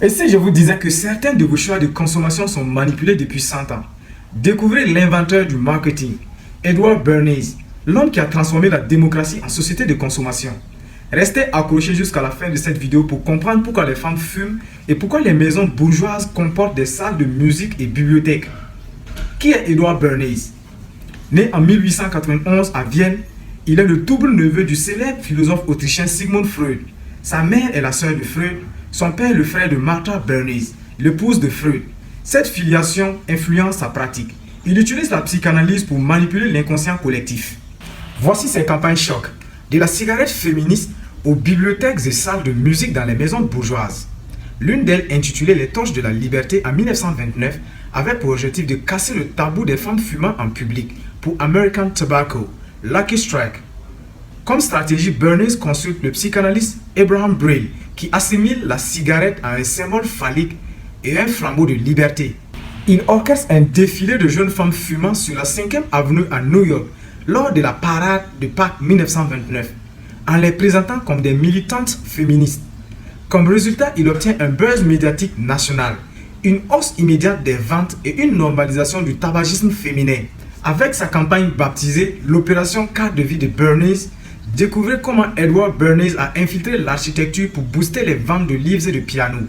Et si je vous disais que certains de vos choix de consommation sont manipulés depuis 100 ans? Découvrez l'inventeur du marketing, Edward Bernays, l'homme qui a transformé la démocratie en société de consommation. Restez accrochés jusqu'à la fin de cette vidéo pour comprendre pourquoi les femmes fument et pourquoi les maisons bourgeoises comportent des salles de musique et bibliothèques. Qui est Edward Bernays? Né en 1891 à Vienne, il est le double neveu du célèbre philosophe autrichien Sigmund Freud. Sa mère est la sœur de Freud, son père est le frère de Martha Bernays, l'épouse de Freud. Cette filiation influence sa pratique. Il utilise la psychanalyse pour manipuler l'inconscient collectif. Voici ses campagnes choc, de la cigarette féministe aux bibliothèques et salles de musique dans les maisons bourgeoises. L'une d'elles, intitulée Les Torches de la Liberté en 1929, avait pour objectif de casser le tabou des femmes fumant en public pour American Tobacco, Lucky Strike. Comme stratégie, Bernays consulte le psychanalyste Abraham Brill, qui assimile la cigarette à un symbole phallique et un flambeau de liberté. Il orchestre un défilé de jeunes femmes fumant sur la 5e avenue à New York lors de la parade de Pâques 1929, en les présentant comme des militantes féministes. Comme résultat, il obtient un buzz médiatique national, une hausse immédiate des ventes et une normalisation du tabagisme féminin. Avec sa campagne baptisée l'opération carte de vie de Bernays, découvrez comment Edward Bernays a infiltré l'architecture pour booster les ventes de livres et de pianos.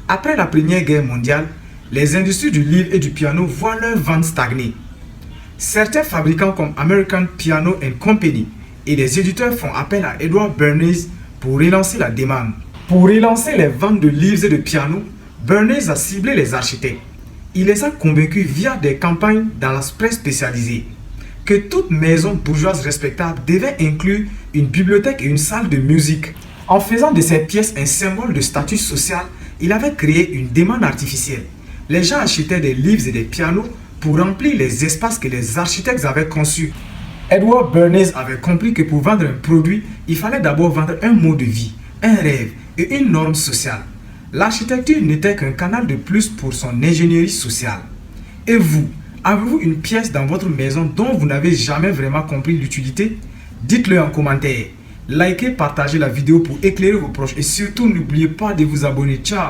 Après la Première Guerre mondiale, les industries du livre et du piano voient leurs ventes stagner. Certains fabricants comme American Piano and Company et des éditeurs font appel à Edward Bernays pour relancer la demande. Pour relancer les ventes de livres et de pianos, Bernays a ciblé les architectes. Il les a convaincus via des campagnes dans la presse spécialisée que toute maison bourgeoise respectable devait inclure une bibliothèque et une salle de musique. En faisant de ces pièces un symbole de statut social, il avait créé une demande artificielle. Les gens achetaient des livres et des pianos pour remplir les espaces que les architectes avaient conçus. Edward Bernays avait compris que pour vendre un produit, il fallait d'abord vendre un mode de vie, un rêve et une norme sociale. L'architecture n'était qu'un canal de plus pour son ingénierie sociale. Et vous, avez-vous une pièce dans votre maison dont vous n'avez jamais vraiment compris l'utilité? Dites-le en commentaire. Likez, partagez la vidéo pour éclairer vos proches et surtout n'oubliez pas de vous abonner. Ciao!